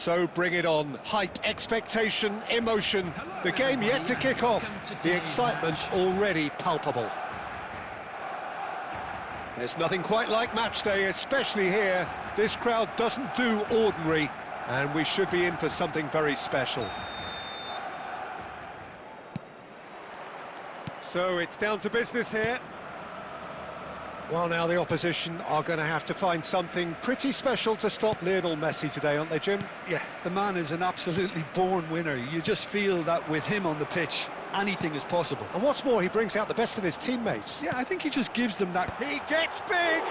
So bring it on. Hype, expectation, emotion. The game yet to kick off. The excitement already palpable. There's nothing quite like match day, especially here. This crowd doesn't do ordinary, and we should be in for something very special. So it's down to business here. Well, now the opposition are going to have to find something pretty special to stop Lionel Messi today, aren't they, Jim? Yeah, the man is an absolutely born winner. You just feel that with him on the pitch, anything is possible. And what's more, he brings out the best in his teammates. Yeah, I think he just gives them that... He gets big!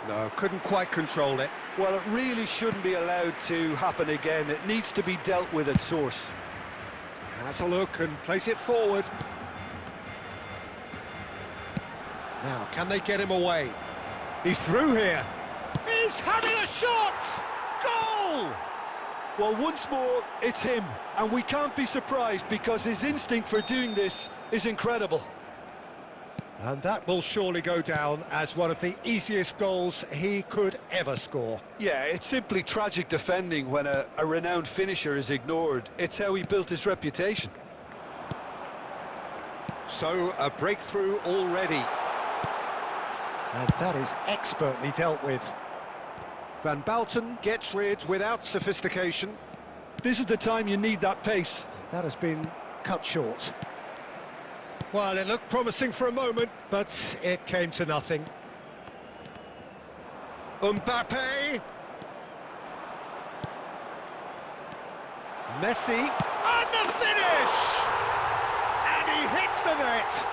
No, couldn't quite control it. Well, it really shouldn't be allowed to happen again. It needs to be dealt with at source. Has a look and place it forward. Now, can they get him away? He's through here. He's having a shot! Goal! Well, once more, it's him. And we can't be surprised because his instinct for doing this is incredible. And that will surely go down as one of the easiest goals he could ever score. Yeah, it's simply tragic defending when a renowned finisher is ignored. It's how he built his reputation. So, a breakthrough already. And that is expertly dealt with. Van Bouten gets rid without sophistication. This is the time you need that pace. That has been cut short. Well, it looked promising for a moment, but it came to nothing. Mbappe. Messi. And the finish! And he hits the net.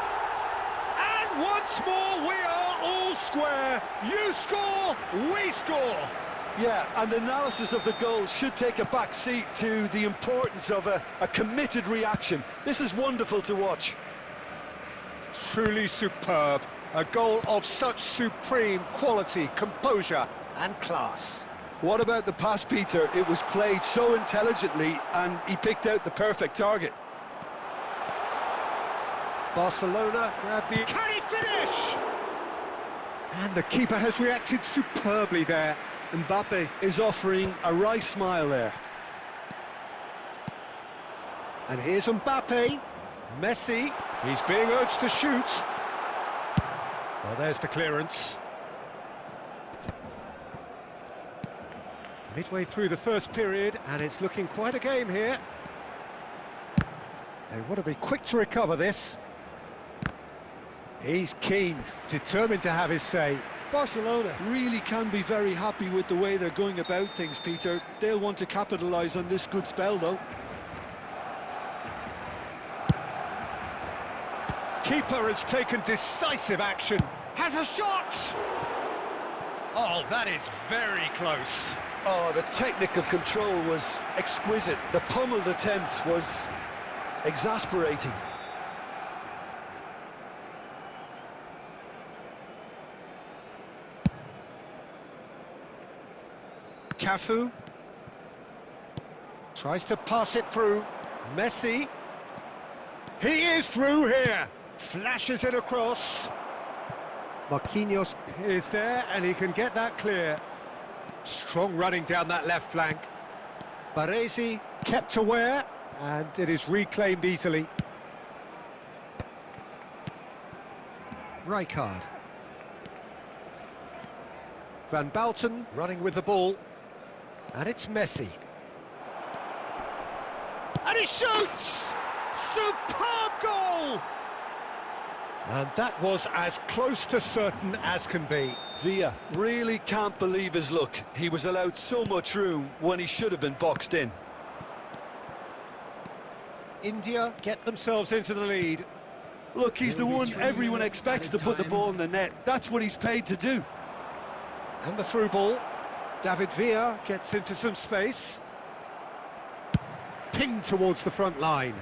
And once more, we are all square. You score, we score. Yeah, and analysis of the goal should take a back seat to the importance of a committed reaction. This is wonderful to watch. Truly superb. A goal of such supreme quality, composure and class. What about the pass, Peter? It was played so intelligently and he picked out the perfect target. Barcelona grab the... Can he finish? And the keeper has reacted superbly there. Mbappe is offering a wry smile there. And here's Mbappe. Messi, he's being urged to shoot. Well, there's the clearance. Midway through the first period, and it's looking quite a game here. They want to be quick to recover this. He's keen, determined to have his say. Barcelona really can be very happy with the way they're going about things, Peter. They'll want to capitalise on this good spell, though. Keeper has taken decisive action. Has a shot! Oh, that is very close. Oh, the technical control was exquisite. The pummeled attempt was exasperating. Cafu tries to pass it through. Messi. He is through here. Flashes it across. Marquinhos is there and he can get that clear. Strong running down that left flank. Baresi kept aware and it is reclaimed easily. Rijkaard. Van Bouten running with the ball. And it's Messi. And he shoots! Superb goal! And that was as close to certain as can be. Villa really can't believe his luck. He was allowed so much room when he should have been boxed in. India get themselves into the lead. Look, he's the one everyone expects to put the ball in the net. That's what he's paid to do. And the through ball. David Villa gets into some space. Pinged towards the front line.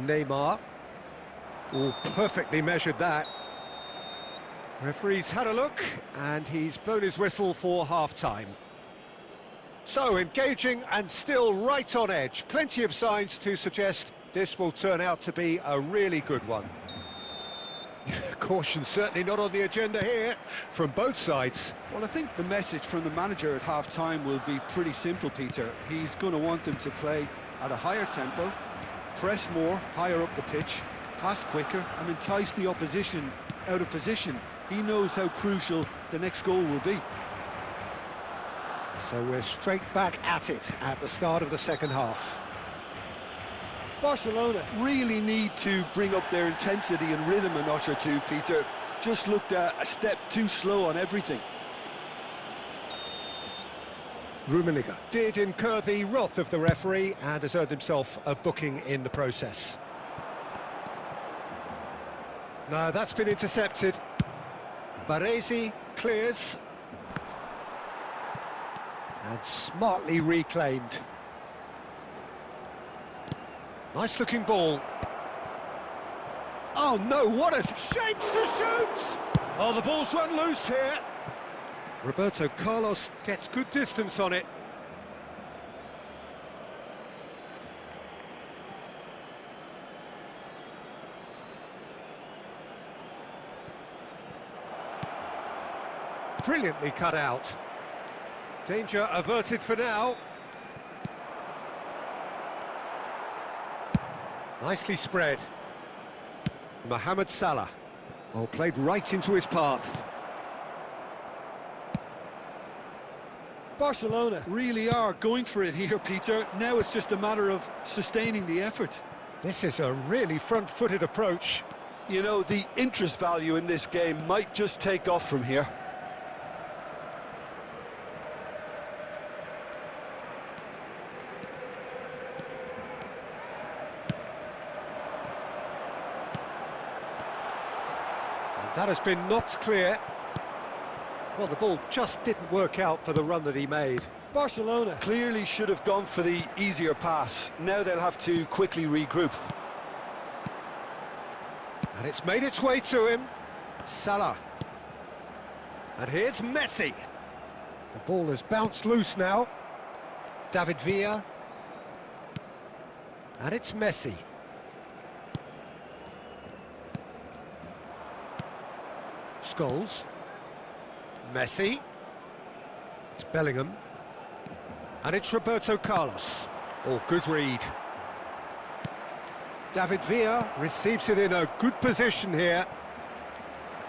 Neymar. Oh, perfectly measured that. Referee's had a look, and he's blown his whistle for half-time. So, engaging and still right on edge. Plenty of signs to suggest this will turn out to be a really good one. Caution certainly not on the agenda here, from both sides. Well, I think the message from the manager at half-time will be pretty simple, Peter. He's going to want them to play at a higher tempo, press more, higher up the pitch, pass quicker and entice the opposition out of position. He knows how crucial the next goal will be. So we're straight back at it at the start of the second half. Barcelona really need to bring up their intensity and rhythm a notch or two, Peter. just looked a step too slow on everything. Rummenigge did incur the wrath of the referee and has earned himself a booking in the process. No, that's been intercepted. Baresi clears. And smartly reclaimed. Nice looking ball. Oh no, what a shapes to shoot! Oh, the ball's run loose here. Roberto Carlos gets good distance on it. Brilliantly cut out. Danger averted for now. Nicely spread. Mohamed Salah. Oh, played right into his path. Barcelona really are going for it here, Peter. Now it's just a matter of sustaining the effort. This is a really front-footed approach. You know, the interest value in this game might just take off from here. That has been knocked clear. Well, the ball just didn't work out for the run that he made. Barcelona clearly should have gone for the easier pass. Now they'll have to quickly regroup. And it's made its way to him. Salah. And here's Messi. The ball has bounced loose now. David Villa. And it's Messi. Scholes. Messi. It's Bellingham. And it's Roberto Carlos. Oh, good read. David Villa receives it in a good position here.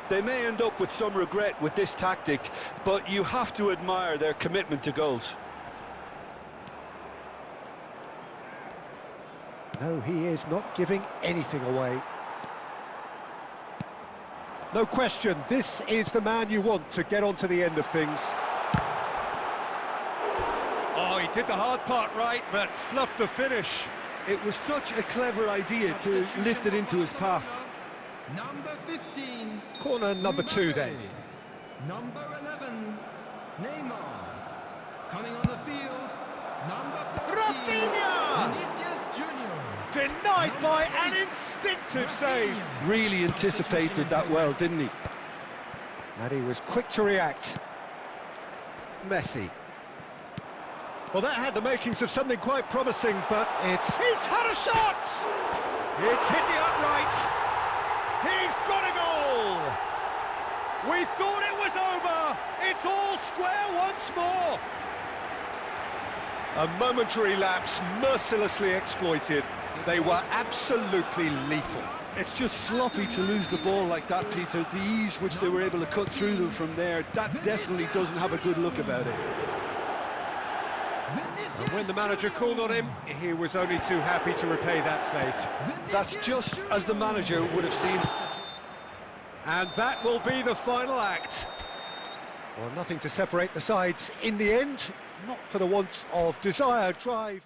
They may end up with some regret with this tactic, but you have to admire their commitment to goals. No, he is not giving anything away. No question, this is the man you want to get onto the end of things. Oh, he did the hard part right, but fluffed the finish. It was such a clever idea to lift it into his path. Number 15. Corner number 2 then. Number 11. Neymar. Coming on the field. Number 14. Rafinha! Vinicius Junior. Denied by an instinctive save. Really anticipated that well, didn't he? And he was quick to react. Messi. Well, that had the makings of something quite promising, but he's had a shot! It's hit the upright. He's got a goal! We thought it was over. It's all square once more. A momentary lapse mercilessly exploited. They were absolutely lethal. It's just sloppy to lose the ball like that, Peter. The ease which they were able to cut through them from there, that definitely doesn't have a good look about it. And when the manager called on him, he was only too happy to repay that faith. That's just as the manager would have seen. And that will be the final act. Well, nothing to separate the sides in the end, not for the want of desire, drive.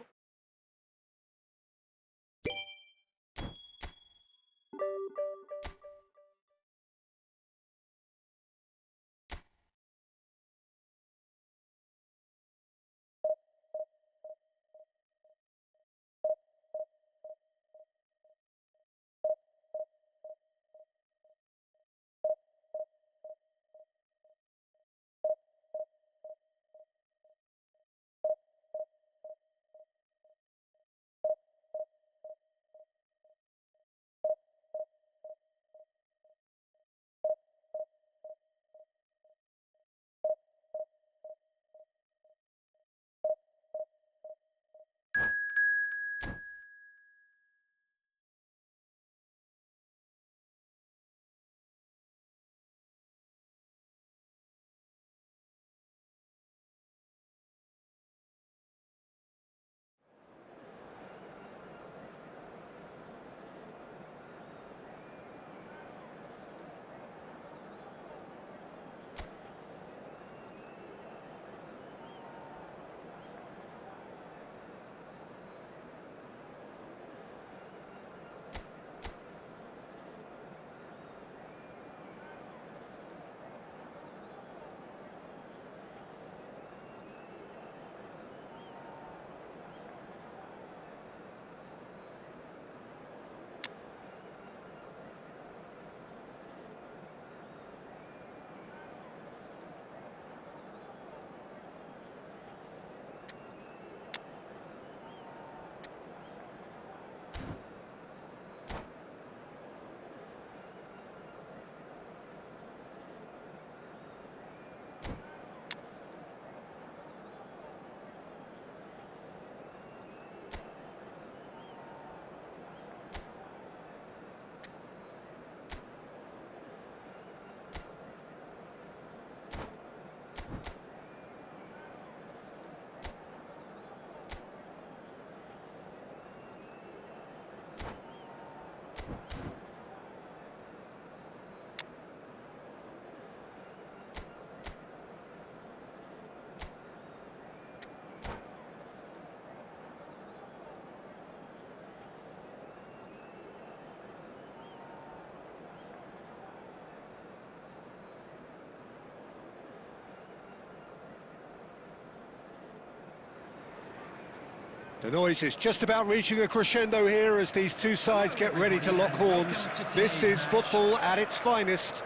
The noise is just about reaching a crescendo here as these two sides get ready to lock horns. This is football at its finest.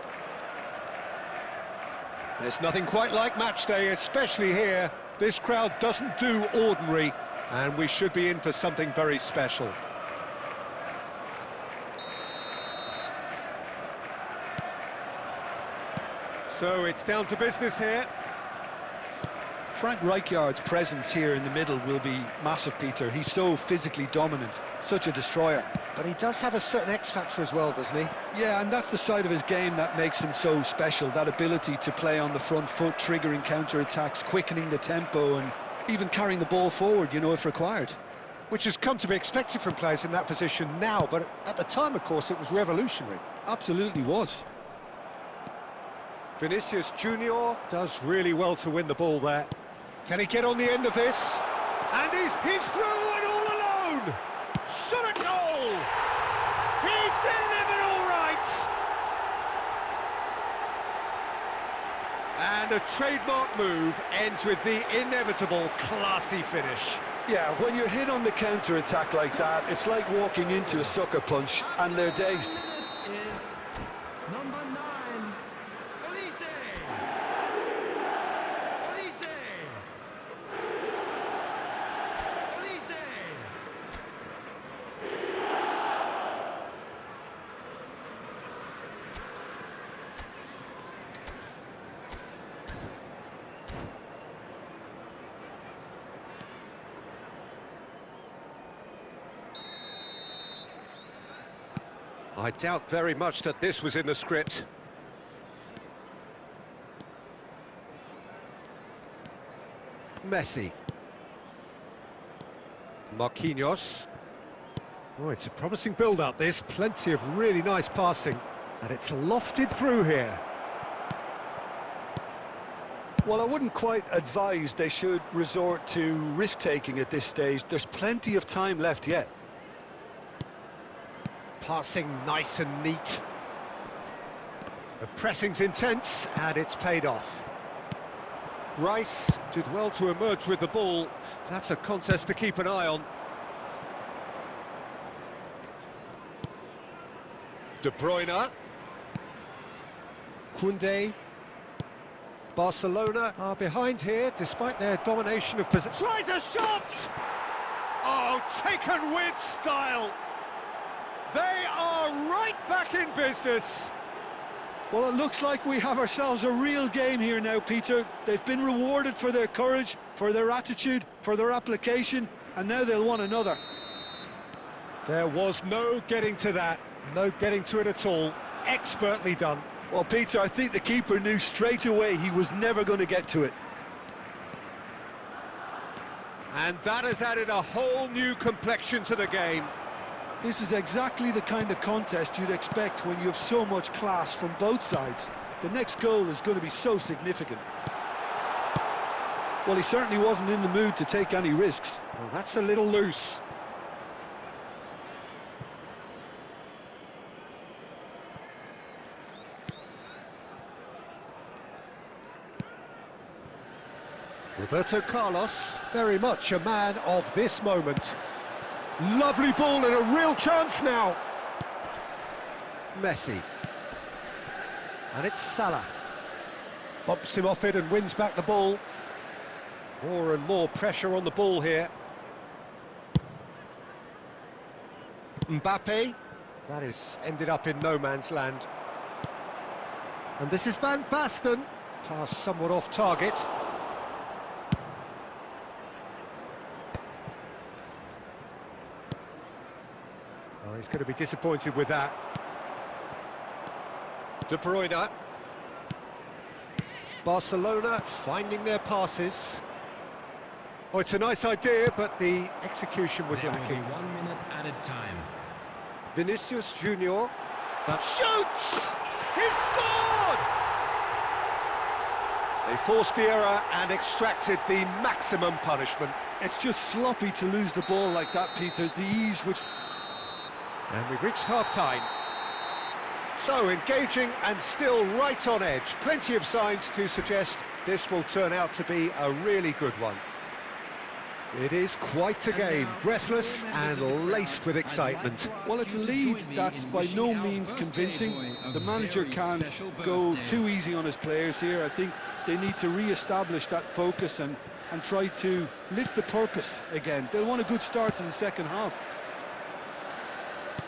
There's nothing quite like match day, especially here. This crowd doesn't do ordinary, and we should be in for something very special. So it's down to business here. Frank Rijkaard's presence here in the middle will be massive, Peter. He's so physically dominant, such a destroyer. But he does have a certain X-factor as well, doesn't he? Yeah, and that's the side of his game that makes him so special, that ability to play on the front foot, triggering counter-attacks, quickening the tempo, and even carrying the ball forward, you know, if required. Which has come to be expected from players in that position now, but at the time, of course, it was revolutionary. Absolutely was. Vinicius Junior does really well to win the ball there. Can he get on the end of this? And he's through and all alone! Shot at goal! He's delivered all right! And a trademark move ends with the inevitable classy finish. Yeah, when you're hit on the counter-attack like that, it's like walking into a sucker punch and they're dazed. Is number 9, Olise. Olise. Olise. I doubt very much that this was in the script. Messi. Marquinhos. Oh, it's a promising build-up, this. Plenty of really nice passing. And it's lofted through here. Well, I wouldn't quite advise they should resort to risk-taking at this stage. There's plenty of time left yet. Passing nice and neat. The pressing's intense, and it's paid off. Rice did well to emerge with the ball. That's a contest to keep an eye on. De Bruyne. Koundé. Barcelona are behind here, despite their domination of possession. Tries a shot! Oh, taken with style! They are right back in business. Well, it looks like we have ourselves a real game here now, Peter. They've been rewarded for their courage, for their attitude, for their application, and now they'll want another. There was no getting to that, no getting to it at all. Expertly done. Well, Peter, I think the keeper knew straight away he was never going to get to it. And that has added a whole new complexion to the game. This is exactly the kind of contest you'd expect when you have so much class from both sides. The next goal is going to be so significant. Well, he certainly wasn't in the mood to take any risks. Well, that's a little loose. Roberto Carlos, very much a man of this moment. Lovely ball and a real chance now. Messi. And it's Salah. Bumps him off it and wins back the ball. More and more pressure on the ball here. Mbappe. That is ended up in no man's land. And this is Van Basten. Pass somewhat off target. Oh, he's going to be disappointed with that. De Bruyne. Barcelona finding their passes. Oh, it's a nice idea, but the execution was There will lacking. be 1 minute added time. Vinicius Junior. That shoots! He's scored! They forced the error and extracted the maximum punishment. It's just sloppy to lose the ball like that, Peter. The ease which... And we've reached half-time. So, engaging and still right on edge. Plenty of signs to suggest this will turn out to be a really good one. It is quite a game, breathless and laced with excitement. Well, it's a lead that's by no means convincing. The manager can't go too easy on his players here. I think they need to re-establish that focus and try to lift the purpose again. They'll want a good start to the second half.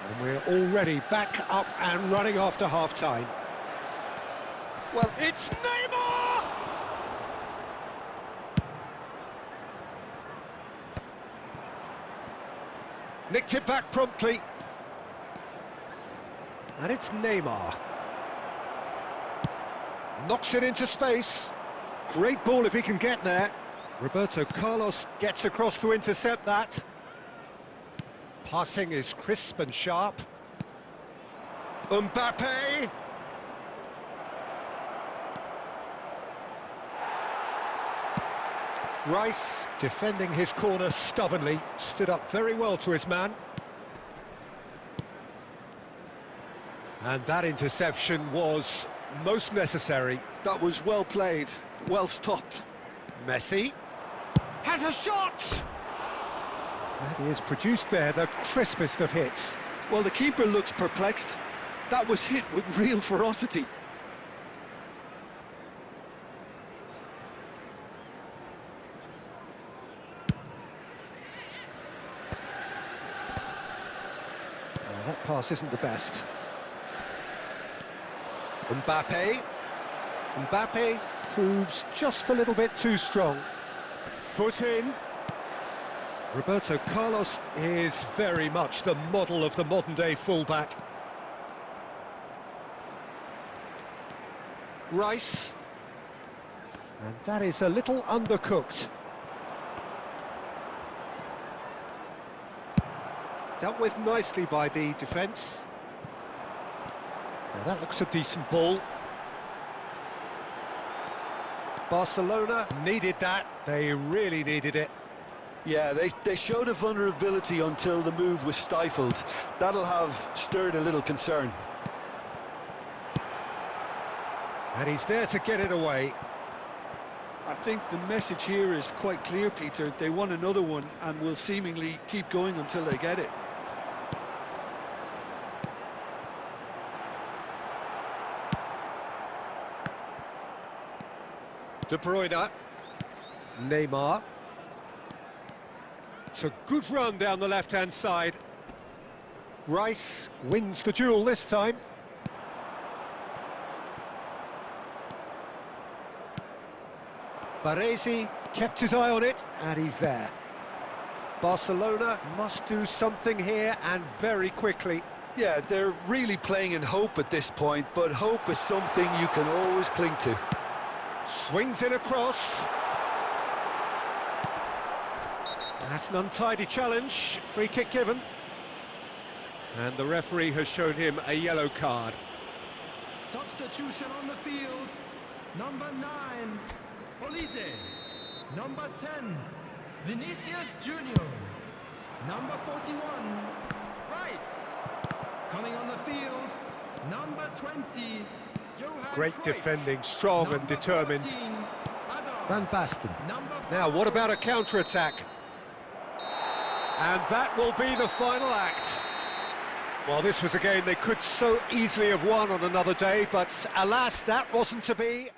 And we're already back up and running after half-time. Well, It's Neymar! Nicked it back promptly. And it's Neymar. Knocks it into space. Great ball if he can get there. Roberto Carlos gets across to intercept that. Passing is crisp and sharp. Mbappe! Rice, defending his corner stubbornly, stood up very well to his man. And that interception was most necessary. that was well played, well stopped. Messi has a shot! And he has produced there the crispest of hits. Well, the keeper looks perplexed. That was hit with real ferocity. Oh, that pass isn't the best. Mbappe. Mbappe proves just a little bit too strong. Foot in. Roberto Carlos is very much the model of the modern-day fullback. Rice. And that is a little undercooked. Dealt with nicely by the defence. Now that looks a decent ball. Barcelona needed that. They really needed it. Yeah, they showed a vulnerability until the move was stifled. That'll have stirred a little concern. And he's there to get it away. I think the message here is quite clear, Peter. They won another one and will seemingly keep going until they get it. De Bruyne. Neymar. It's a good run down the left-hand side. Rice wins the duel this time. Baresi kept his eye on it, and he's there. Barcelona must do something here, and very quickly. Yeah, they're really playing in hope at this point, but hope is something you can always cling to. Swings in across. That's an untidy challenge. Free kick given. And the referee has shown him a yellow card. Substitution on the field. Number 9, Olise. Number 10, Vinicius Junior. Number 41, Rice. Coming on the field, number 20, Johan Great Cruyff. defending, strong and Number determined. 14, Hazard. Van Basten. Number Now, what 5, about a counter-attack? And that will be the final act. Well, this was a game they could so easily have won on another day, but alas, that wasn't to be.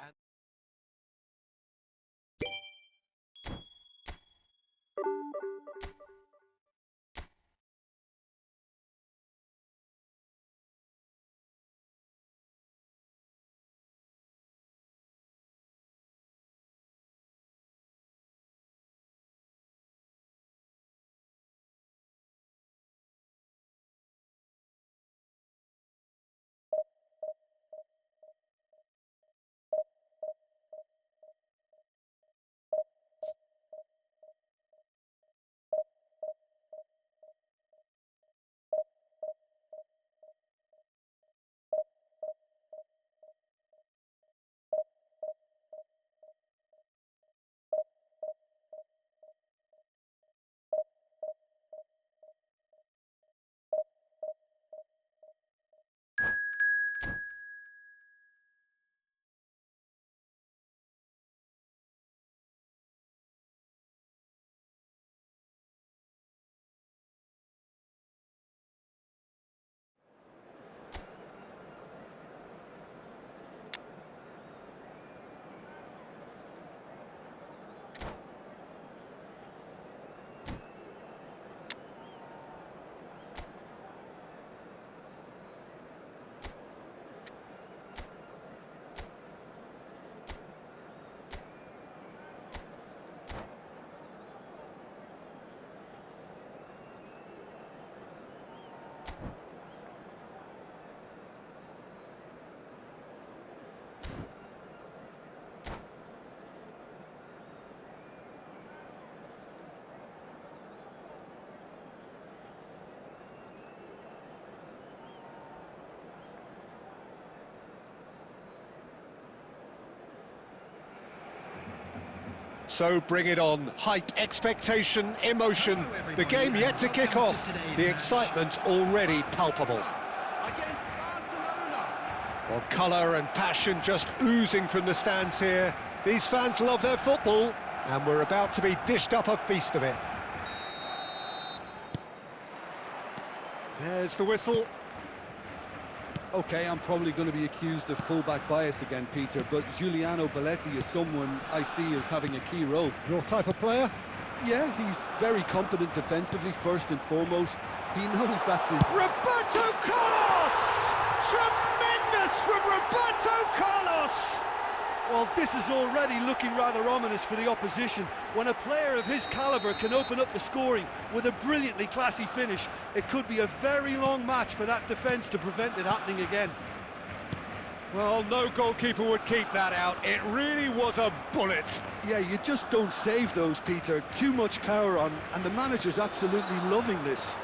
So bring it on. Hype, expectation, emotion. The game yet to kick off. The excitement already palpable. Against Barcelona. Well, colour and passion just oozing from the stands here. These fans love their football, and we're about to be dished up a feast of it. There's the whistle. Okay, I'm probably going to be accused of fullback bias again, Peter, but Giuliano Belletti is someone I see as having a key role. Your type of player? Yeah, he's very competent defensively, first and foremost. He knows that's his... Roberto Carlos! Tremendous from Roberto Carlos! Well, this is already looking rather ominous for the opposition. When a player of his calibre can open up the scoring with a brilliantly classy finish, it could be a very long match for that defence to prevent it happening again. Well, no goalkeeper would keep that out. It really was a bullet. Yeah, you just don't save those, Peter. Too much power on, and the manager's absolutely loving this.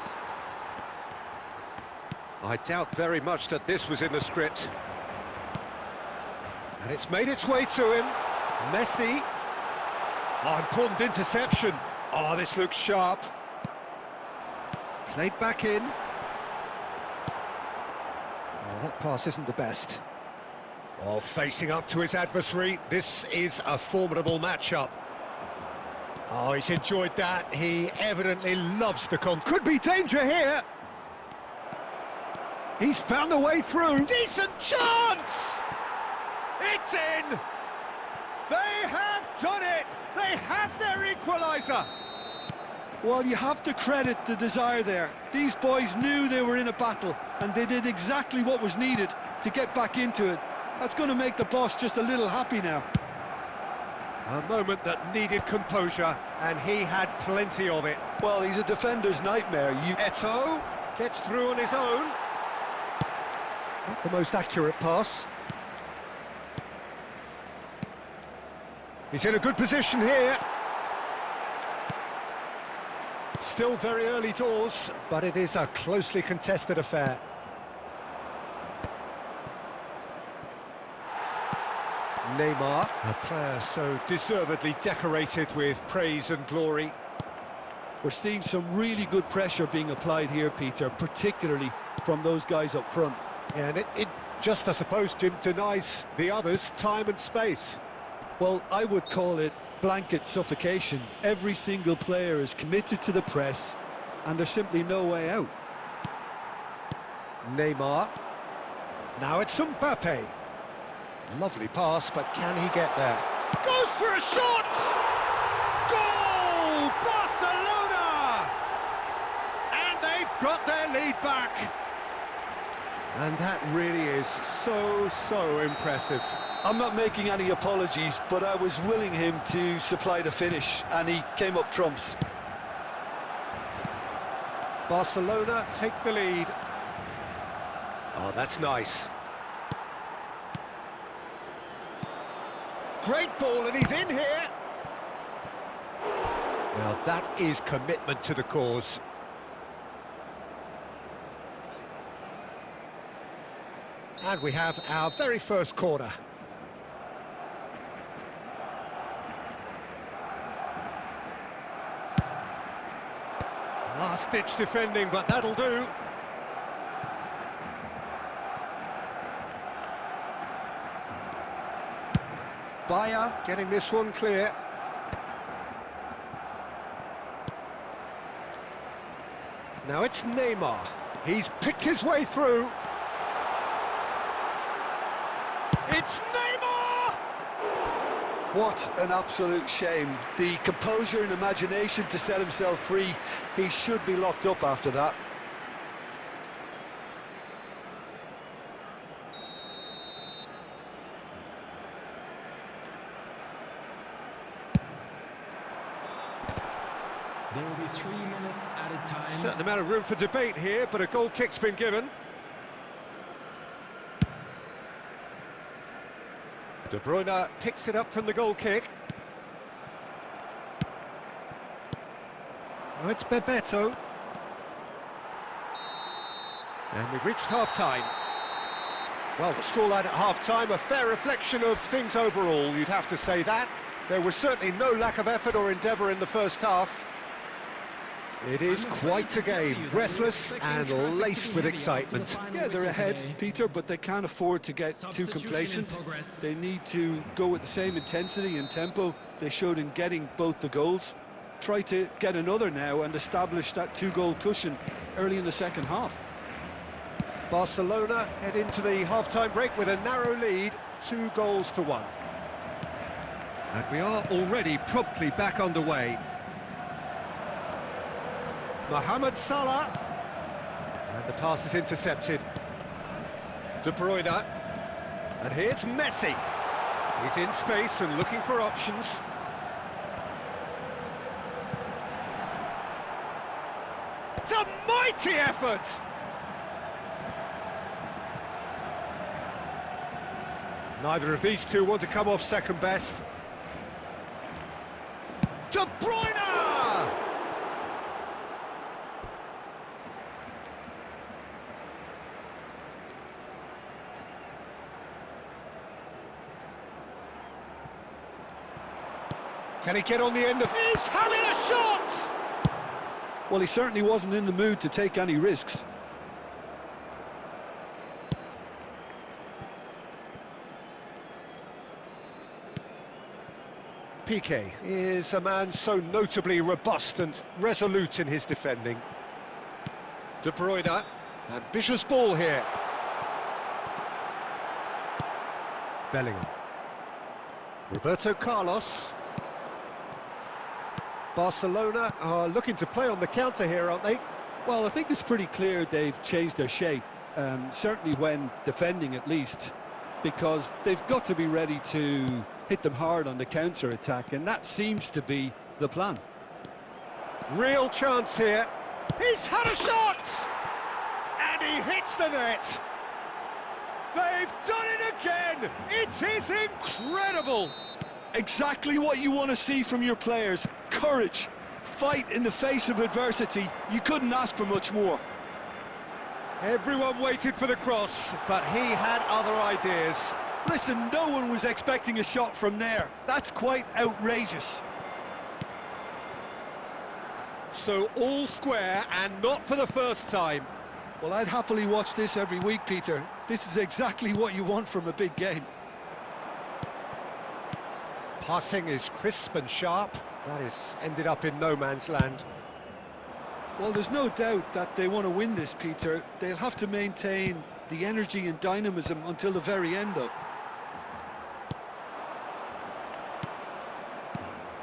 I doubt very much that this was in the script. And it's made its way to him. Messi. Oh, important interception. Oh, this looks sharp. Played back in. Oh, that pass isn't the best. Oh, facing up to his adversary. This is a formidable matchup. Oh, he's enjoyed that. He evidently loves the could be danger here. He's found a way through. Decent chance! It's in! They have done it! They have their equaliser! Well, you have to credit the desire there. These boys knew they were in a battle, and they did exactly what was needed to get back into it. That's going to make the boss just a little happy now. A moment that needed composure, and he had plenty of it. Well, he's a defender's nightmare. Eto'o gets through on his own. Not the most accurate pass. He's in a good position here. Still very early doors, but it is a closely contested affair. Neymar, a player so deservedly decorated with praise and glory. We're seeing some really good pressure being applied here, Peter, particularly from those guys up front. Yeah, and it just, I suppose, Jim, denies the others time and space. Well, I would call it blanket suffocation. Every single player is committed to the press, and there's simply no way out. Neymar. Now it's Mbappe. Lovely pass, but can he get there? Goes for a shot! Goal! Barcelona! And they've got their lead back. And that really is so impressive. I'm not making any apologies, but I was willing him to supply the finish, and he came up trumps. Barcelona take the lead. Oh, that's nice. Great ball, and he's in here. Now that is commitment to the cause. And we have our very first corner. Last-ditch defending, but that'll do. Bayer getting this one clear. Now it's Neymar. He's picked his way through. It's Neymar! What an absolute shame. The composure and imagination to set himself free. He should be locked up after that. There will be 3 minutes added time. Certain amount of room for debate here, but a goal kick's been given. De Bruyne picks it up from the goal kick. Oh, it's Bebeto. And we've reached half-time. Well, the scoreline at half-time, a fair reflection of things overall, you'd have to say that. There was certainly no lack of effort or endeavour in the first half. It is quite a game, breathless and laced with excitement. Yeah, they're ahead, Peter, but they can't afford to get too complacent. They need to go with the same intensity and tempo they showed in getting both the goals. Try to get another now and establish that two-goal cushion early in the second half. Barcelona head into the half-time break with a narrow lead, 2-1. And we are already promptly back underway. Mohamed Salah, and the pass is intercepted. De Bruyne, and here's Messi. He's in space and looking for options. It's a mighty effort! Neither of these two want to come off second best. De Bruyne! Can he get on the end of... He's having a shot! Well, he certainly wasn't in the mood to take any risks. Piqué is a man so notably robust and resolute in his defending. De Bruyne, ambitious ball here. Bellingham. Roberto Carlos. Barcelona are looking to play on the counter here, aren't they? Well, I think it's pretty clear they've changed their shape, certainly when defending at least, because they've got to be ready to hit them hard on the counter-attack, and that seems to be the plan. Real chance here. He's had a shot! And he hits the net. They've done it again! It is incredible! Exactly what you want to see from your players. Courage, fight in the face of adversity. You couldn't ask for much more. Everyone waited for the cross, but he had other ideas. Listen, no one was expecting a shot from there. That's quite outrageous. So all square, and not for the first time. Well, I'd happily watch this every week, Peter. This is exactly what you want from a big game. Passing is crisp and sharp. That is ended up in no man's land. Well, there's no doubt that they want to win this, Peter. They'll have to maintain the energy and dynamism until the very end, though.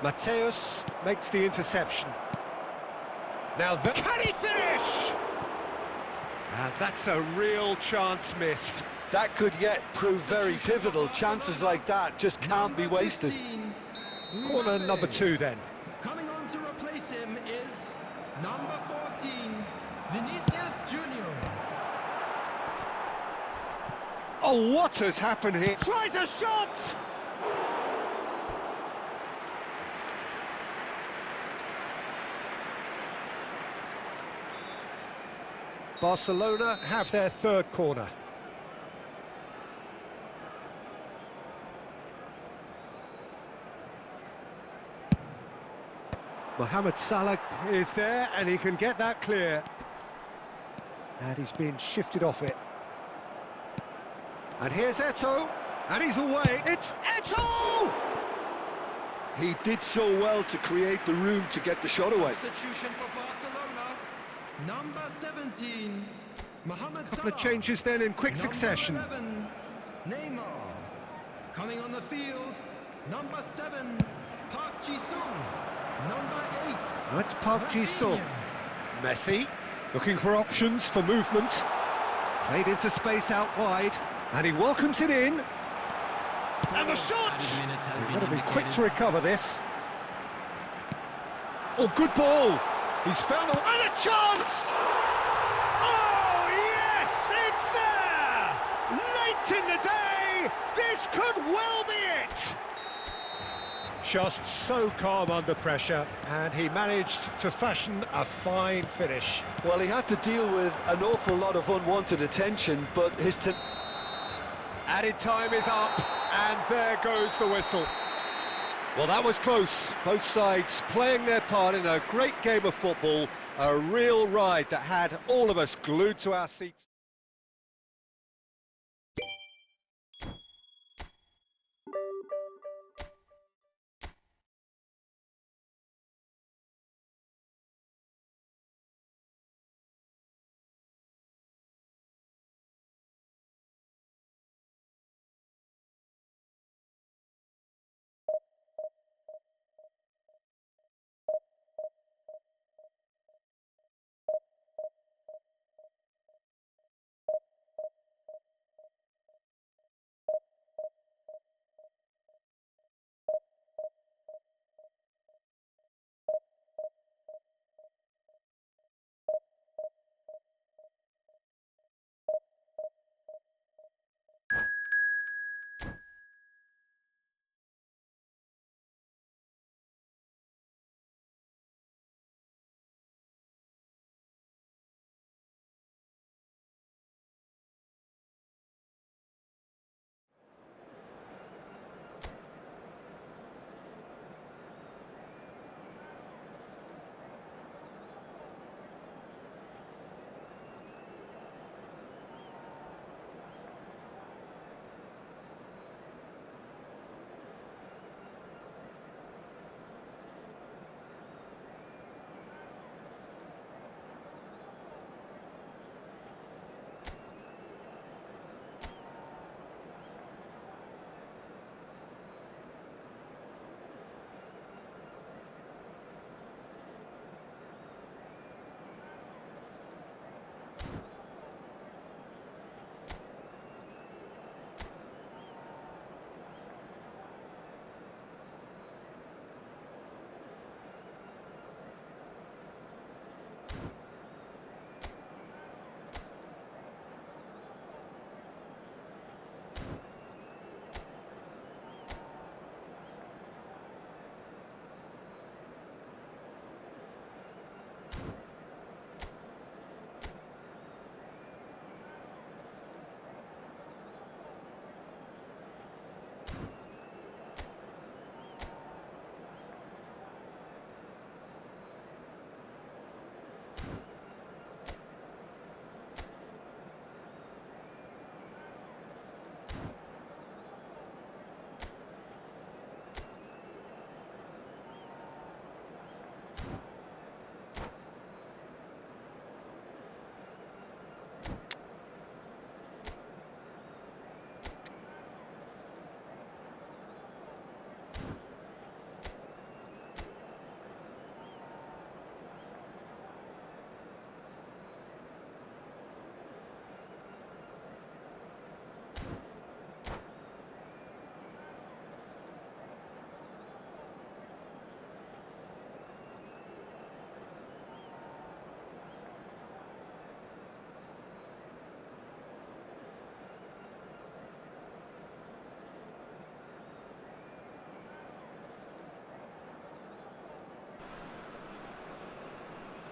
Mateus makes the interception. Now, can he finish? And that's a real chance missed. That could yet prove very pivotal. Chances like that just can't be wasted. Corner number 2 then. Coming on to replace him is number 14, Vinicius Junior. Oh, what has happened here? Tries a shot! Barcelona have their third corner. Mohamed Salah is there, and he can get that clear. And he's been shifted off it. And here's Eto'o, and he's away. It's Eto'o! He did so well to create the room to get the shot away. Substitution for Barcelona, number 17, Mohamed Salah. Couple of changes then in quick succession. Number 11, Neymar. Coming on the field, number 7, Park Ji-sung. Number 8. That's Park Ji-sung. Messi, looking for options for movement. Played into space out wide, and he welcomes it in. And the shot! They've got to be quick to recover this. Oh, good ball! He's found a... And a chance! Oh, yes! It's there! Late in the day, this could well be it! Just so calm under pressure, and he managed to fashion a fine finish. Well, he had to deal with an awful lot of unwanted attention, but his... Added time is up, and there goes the whistle. Well, that was close. Both sides playing their part in a great game of football. A real ride that had all of us glued to our seats.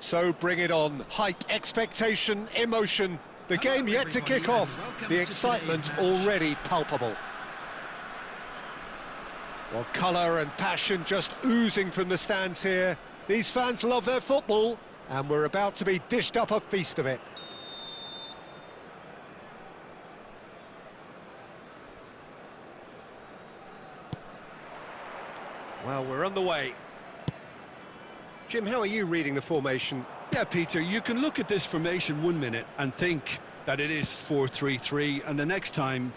So bring it on. Hype, expectation, emotion. The game yet to kick off. The excitement already palpable. Well, colour and passion just oozing from the stands here. These fans love their football, and we're about to be dished up a feast of it. Well, we're on the way. Jim, how are you reading the formation? Yeah, Peter, you can look at this formation 1 minute and think that it is 4-3-3, and the next time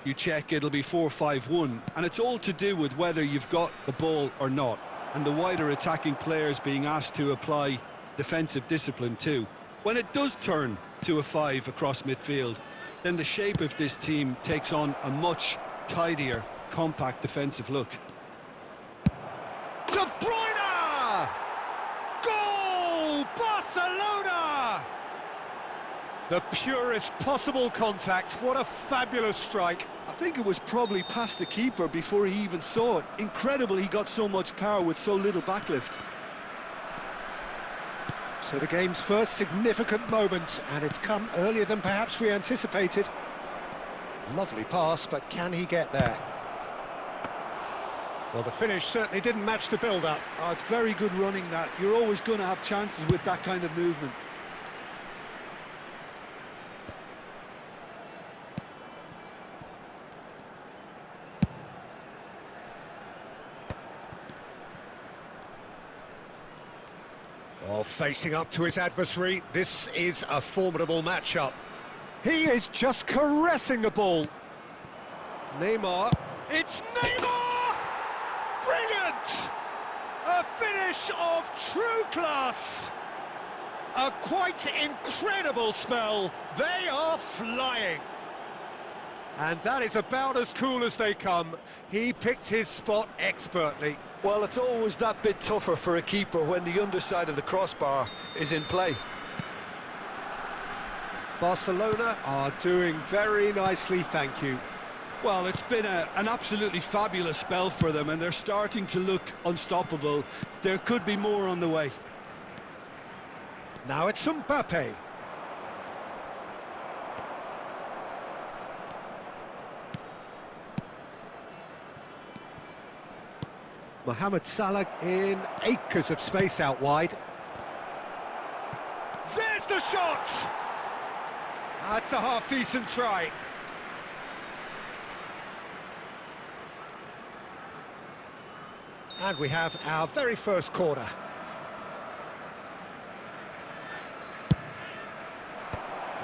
you check, it'll be 4-5-1, and it's all to do with whether you've got the ball or not, and the wider attacking players being asked to apply defensive discipline too. When it does turn to a 5 across midfield, then the shape of this team takes on a much tidier, compact defensive look. De Bruyne! Goal! Barcelona! The purest possible contact. What a fabulous strike. I think it was probably past the keeper before he even saw it. Incredible he got so much power with so little backlift. So the game's first significant moment, and it's come earlier than perhaps we anticipated. Lovely pass, but can he get there? Well, the finish certainly didn't match the build-up. Oh, it's very good running, that. You're always going to have chances with that kind of movement. Oh, facing up to his adversary, this is a formidable matchup. He is just caressing the ball. Neymar, it's Neymar! Brilliant! A finish of true class. A quite incredible spell. They are flying. And that is about as cool as they come. He picked his spot expertly. Well, it's always that bit tougher for a keeper when the underside of the crossbar is in play. Barcelona are doing very nicely, thank you. Well, it's been an absolutely fabulous spell for them, and they're starting to look unstoppable. There could be more on the way. Now it's Mbappe. Mohamed Salah in acres of space out wide. There's the shot! That's a half-decent try. And we have our very first corner.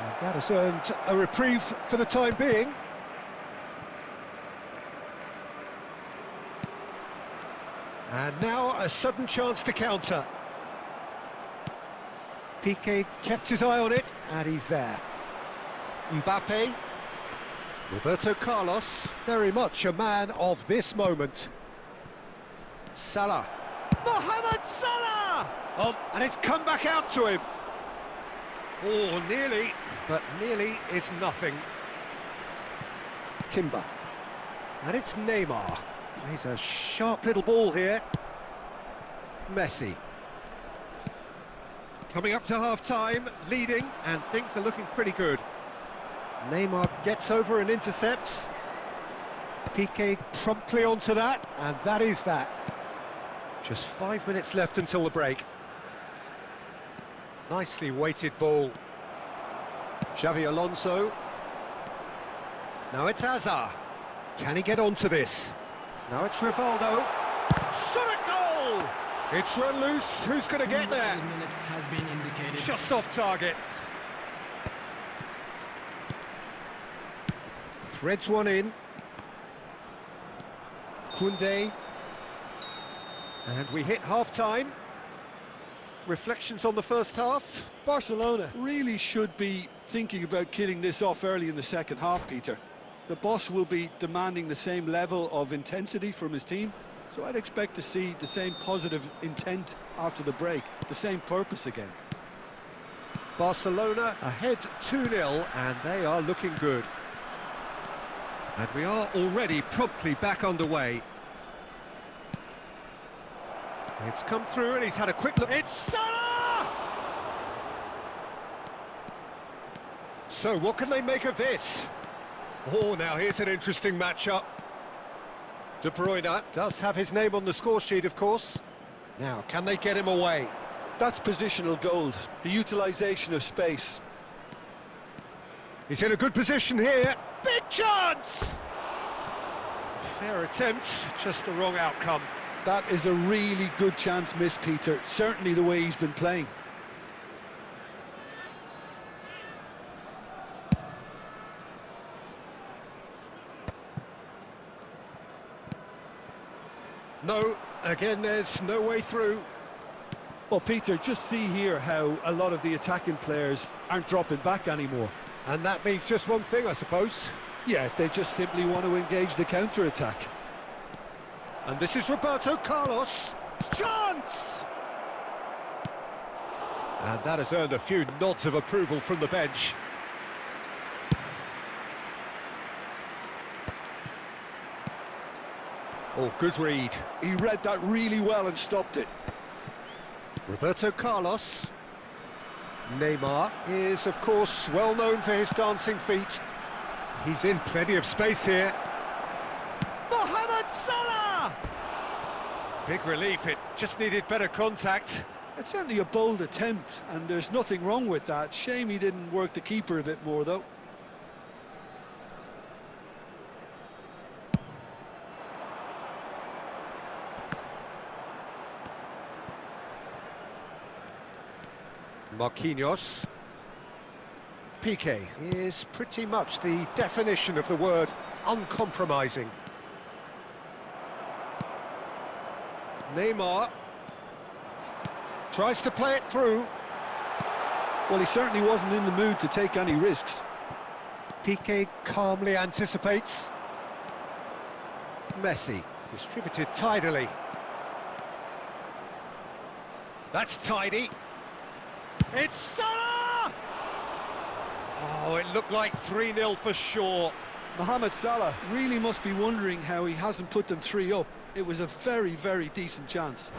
And that has earned a reprieve for the time being. And now a sudden chance to counter. Piqué kept his eye on it, and he's there. Mbappe. Roberto Carlos, very much a man of this moment. Salah. Mohamed Salah! Oh, and it's come back out to him. Oh, nearly, but nearly is nothing. Timber. And it's Neymar. Plays a sharp little ball here. Messi. Coming up to half-time, leading, and things are looking pretty good. Neymar gets over and intercepts. Piqué promptly onto that, and that is that. Just 5 minutes left until the break. Nicely weighted ball. Xavi Alonso. Now it's Hazard. Can he get onto this? Now it's Rivaldo. Shot at goal! It's run loose. Who's going to get there? Has been indicated. Just off target. Threads one in. Koundé. And we hit half-time. Reflections on the first half. Barcelona really should be thinking about killing this off early in the second half, Peter. The boss will be demanding the same level of intensity from his team, so I'd expect to see the same positive intent after the break, the same purpose again. Barcelona ahead 2-0, and they are looking good. And we are already promptly back underway. It's come through and he's had a quick look. It's Salah! So what can they make of this? Oh, now here's an interesting matchup. De Bruyne does have his name on the score sheet, of course. Now, can they get him away? That's positional gold, the utilisation of space. He's in a good position here. Big chance! Fair attempt, just the wrong outcome. That is a really good chance missed, Peter. Certainly the way he's been playing. No, again, there's no way through. Well, Peter, just see here how a lot of the attacking players aren't dropping back anymore. And that means just one thing, I suppose. Yeah, they just simply want to engage the counter-attack. And this is Roberto Carlos. Chance! And that has earned a few nods of approval from the bench. Oh, good read. He read that really well and stopped it. Roberto Carlos. Neymar is, of course, well known for his dancing feet. He's in plenty of space here. Mohamed Salah! Big relief, it just needed better contact. It's certainly a bold attempt, and there's nothing wrong with that. Shame he didn't work the keeper a bit more, though. Marquinhos. Piqué is pretty much the definition of the word uncompromising. Neymar tries to play it through. Well, he certainly wasn't in the mood to take any risks. Piqué calmly anticipates. Messi distributed tidily. That's tidy. It's Salah! Oh, it looked like 3-0 for sure. Mohamed Salah really must be wondering how he hasn't put them 3 up. It was a very, very decent chance.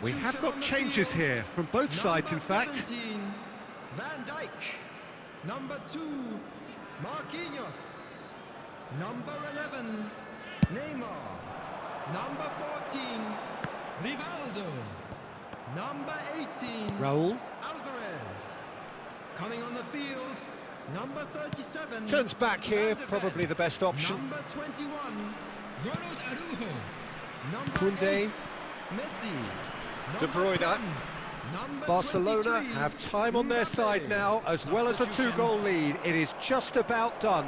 We have got changes here from both sides, in fact. 17, Van Dijk. Number 2, Marquinhos. Number 11, Neymar. Number 14, Rivaldo. Number 18, Raul Alvarez. Coming on the field, number 37. turns back here, Van de Ven. probably the best option. Number 21, Ronald Araujo. Number Koundé. 8, Messi. De Number Bruyne. 10, number Barcelona 23, have time on their side Mbappe. now, as well as a Substitution. 2-goal lead. It is just about done.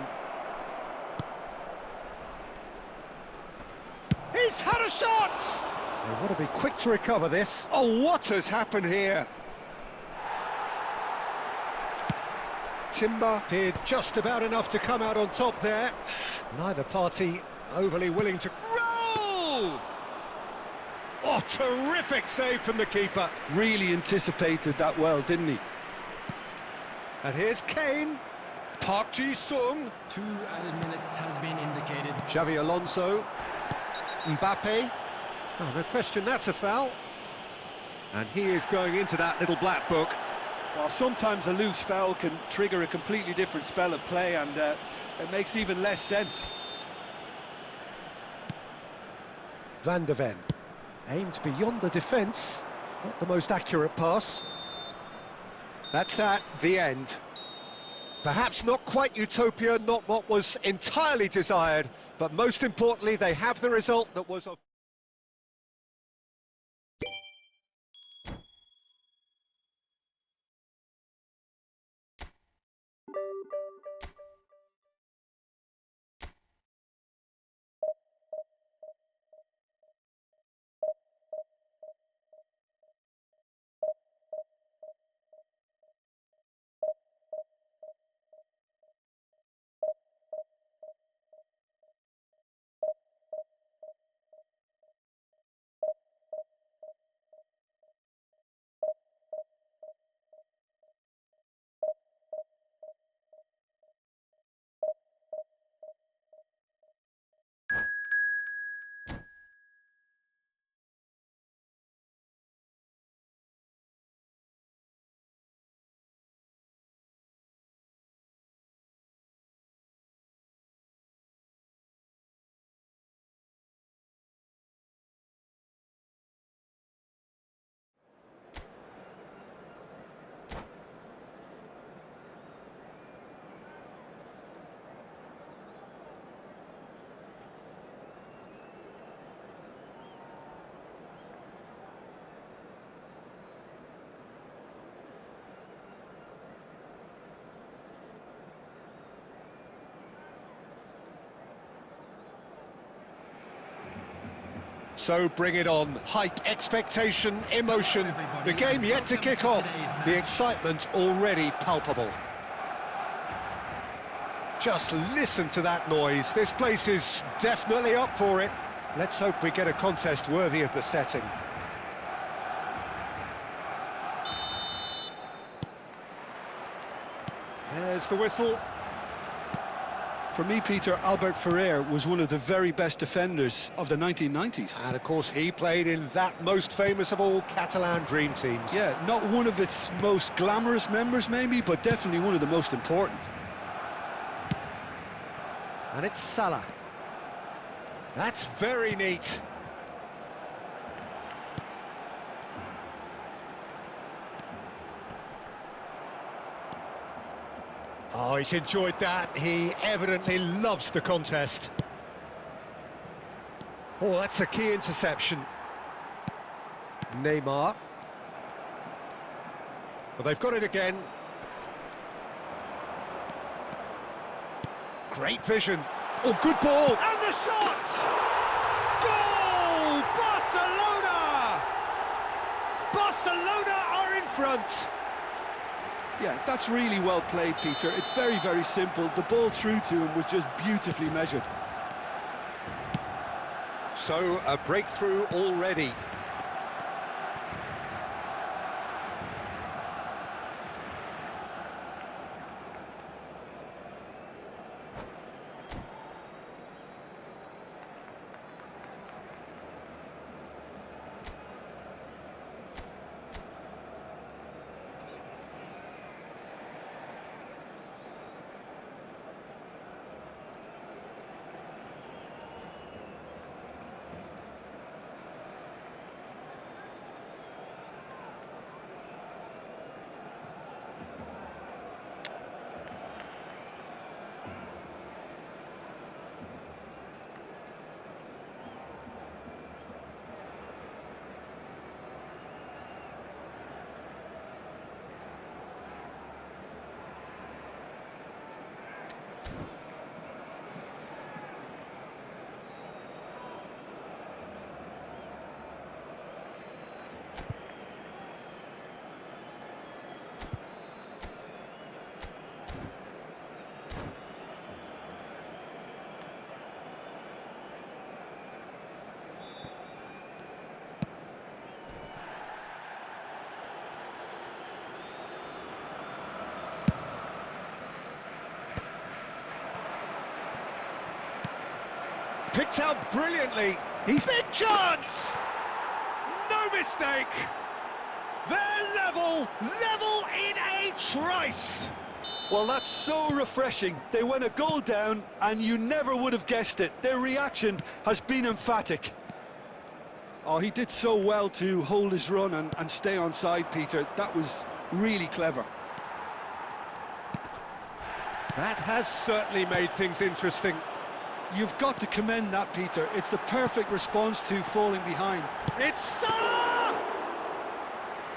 He's had a shot! They want to be quick to recover this. Oh, what has happened here? Timber did just about enough to come out on top there. Neither party overly willing to... Roll! Oh, terrific save from the keeper. Really anticipated that well, didn't he? And here's Kane. Park Ji-sung. 2 added minutes has been indicated. Xavi Alonso. Mbappe. Oh, no question, that's a foul. And he is going into that little black book. Well, sometimes a loose foul can trigger a completely different spell of play, and it makes even less sense. Van de Ven. Aimed beyond the defence. Not the most accurate pass. That's that, the end. Perhaps not quite utopia, not what was entirely desired, but most importantly, they have the result that was of... So bring it on. Hype, expectation, emotion. The game yet to kick off. The excitement already palpable. Just listen to that noise. This place is definitely up for it. Let's hope we get a contest worthy of the setting. There's the whistle. For me, Peter, Albert Ferrer was one of the very best defenders of the 1990s. And of course he played in that most famous of all Catalan dream teams. Yeah, not one of its most glamorous members maybe, but definitely one of the most important. And it's Salah. That's very neat. Oh, he's enjoyed that. He evidently loves the contest. Oh, that's a key interception. Neymar. Well, they've got it again. Great vision. Oh, good ball. And the shot! Goal! Barcelona! Barcelona are in front. Yeah, that's really well played, Peter. It's very, very simple. The ball through to him was just beautifully measured. So, a breakthrough already. Picked out brilliantly. He's big chance! No mistake! They're level in a trice! Well, that's so refreshing. They went a goal down, and you never would have guessed it. Their reaction has been emphatic. Oh, he did so well to hold his run and stay on side, Peter. That was really clever. That has certainly made things interesting. You've got to commend that, Peter. It's the perfect response to falling behind. It's Salah!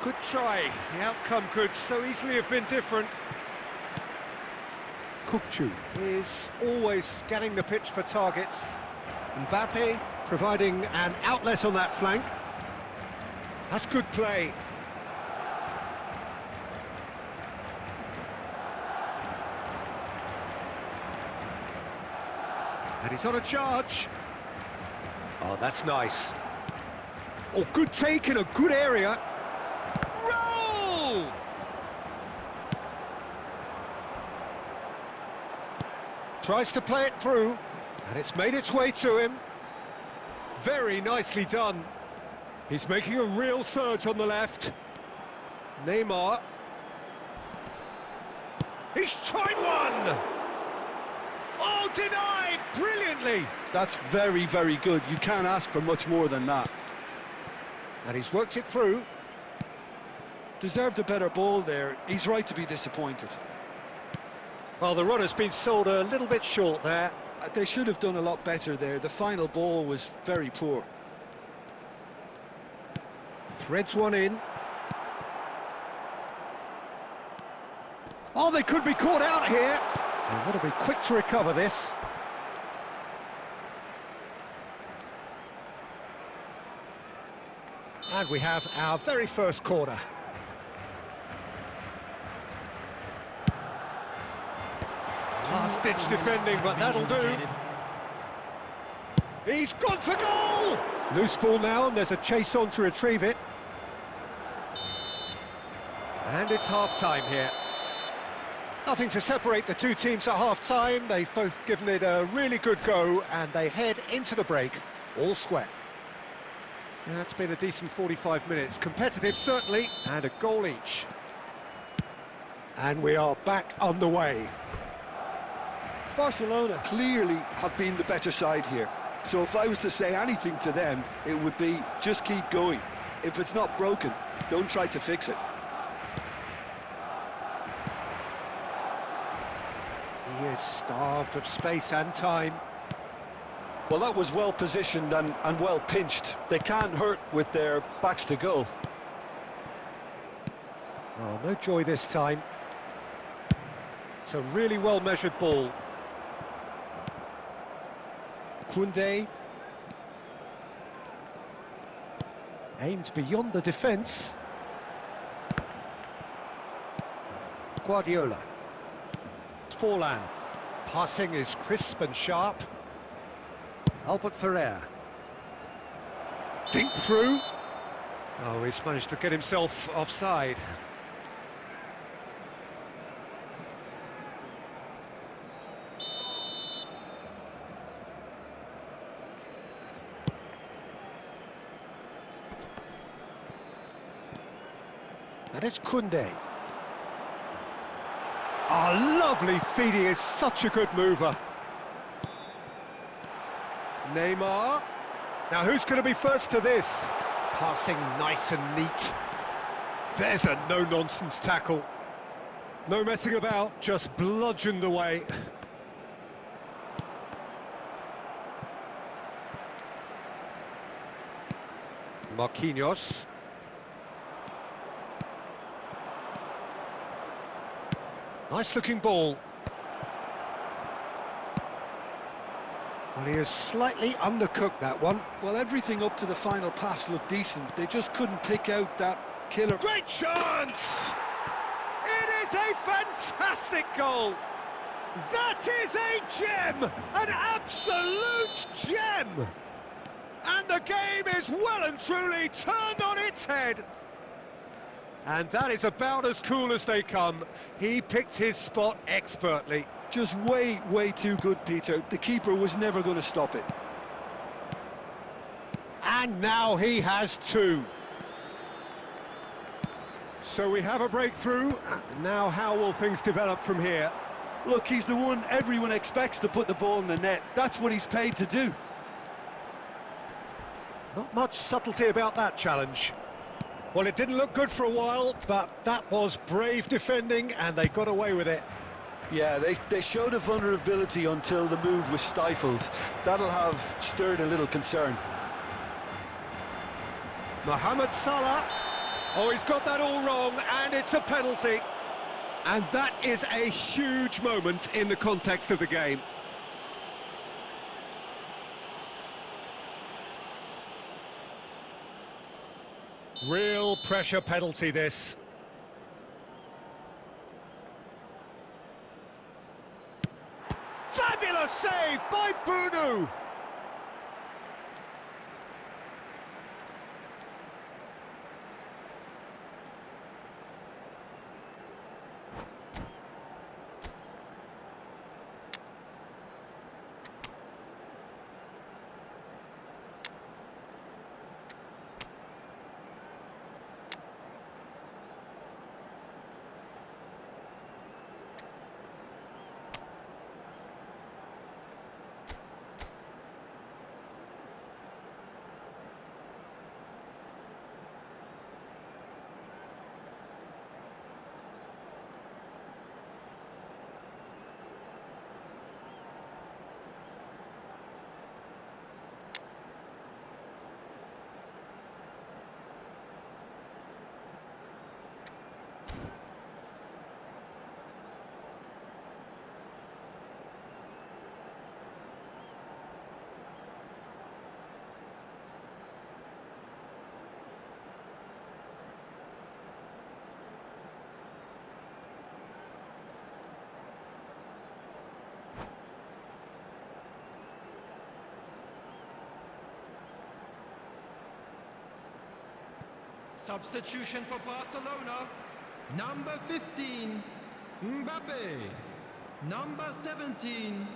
Good try. The outcome could so easily have been different. Kukçu is always scanning the pitch for targets. Mbappe providing an outlet on that flank. That's good play. And he's on a charge. Oh, that's nice. Oh, good take in a good area. Roll! Tries to play it through, and it's made its way to him. Very nicely done. He's making a real surge on the left. Neymar. He's tried one! Oh, denied! Brilliantly! That's very, very good. You can't ask for much more than that. And he's worked it through. Deserved a better ball there. He's right to be disappointed. Well, the runner's been sold a little bit short there. They should have done a lot better there. The final ball was very poor. Threads one in. Oh, they could be caught out here. They want to be quick to recover this. And we have our very first corner. Last-ditch defending, but that'll do. He's gone for goal! Loose ball now, and there's a chase on to retrieve it. And it's half-time here. Nothing to separate the two teams at half-time. They've both given it a really good go, and they head into the break all square. That's been a decent 45 minutes. Competitive, certainly, and a goal each. And we are back underway. Barcelona clearly have been the better side here. So if I was to say anything to them, it would be just keep going. If it's not broken, don't try to fix it. He is starved of space and time. Well, that was well positioned and well pinched. They can't hurt with their backs to goal. Oh, no joy this time. It's a really well-measured ball. Koundé. Aimed beyond the defence. Guardiola. Forlan. Passing is crisp and sharp. Albert Ferrer. Dink through. Oh, he's managed to get himself offside. And it's Koundé. Oh, lovely feed, he is such a good mover. Neymar. Now who's going to be first to this? Passing nice and neat. There's a no-nonsense tackle. No messing about, just bludgeoned away. Marquinhos. Nice-looking ball. Well, he has slightly undercooked that one. Well, everything up to the final pass looked decent. They just couldn't pick out that killer. Great chance! It is a fantastic goal! That is a gem! An absolute gem! And the game is well and truly turned on its head. And that is about as cool as they come. He picked his spot expertly. Just way, way too good, Peter. The keeper was never going to stop it. And now he has two. So we have a breakthrough. Now how will things develop from here? Look, he's the one everyone expects to put the ball in the net. That's what he's paid to do. Not much subtlety about that challenge. Well, it didn't look good for a while, but that was brave defending, and they got away with it. Yeah, they showed a vulnerability until the move was stifled. That'll have stirred a little concern. Mohamed Salah. Oh, he's got that all wrong, and it's a penalty. And that is a huge moment in the context of the game. Real pressure penalty, this. Fabulous save by Bunu! Substitution for Barcelona. Number 15, Mbappe. Number 17,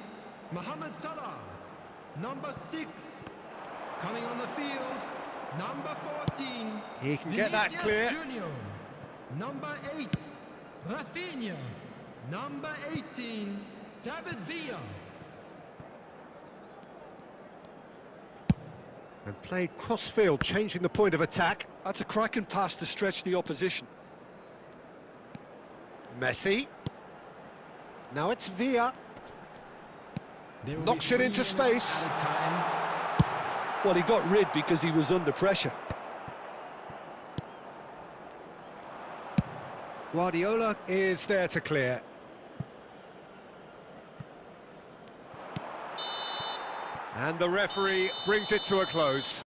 Mohamed Salah. Number 6, coming on the field, number 14. He can get that Vinicius clear. Junior. Number 8, Rafinha. Number 18, David Villa. And played cross-field, changing the point of attack. That's a cracking pass to stretch the opposition. Messi. Now it's Villa. There will Knocks be it into 3 space. minutes added time. Well, he got rid because he was under pressure. Guardiola is there to clear. And the referee brings it to a close.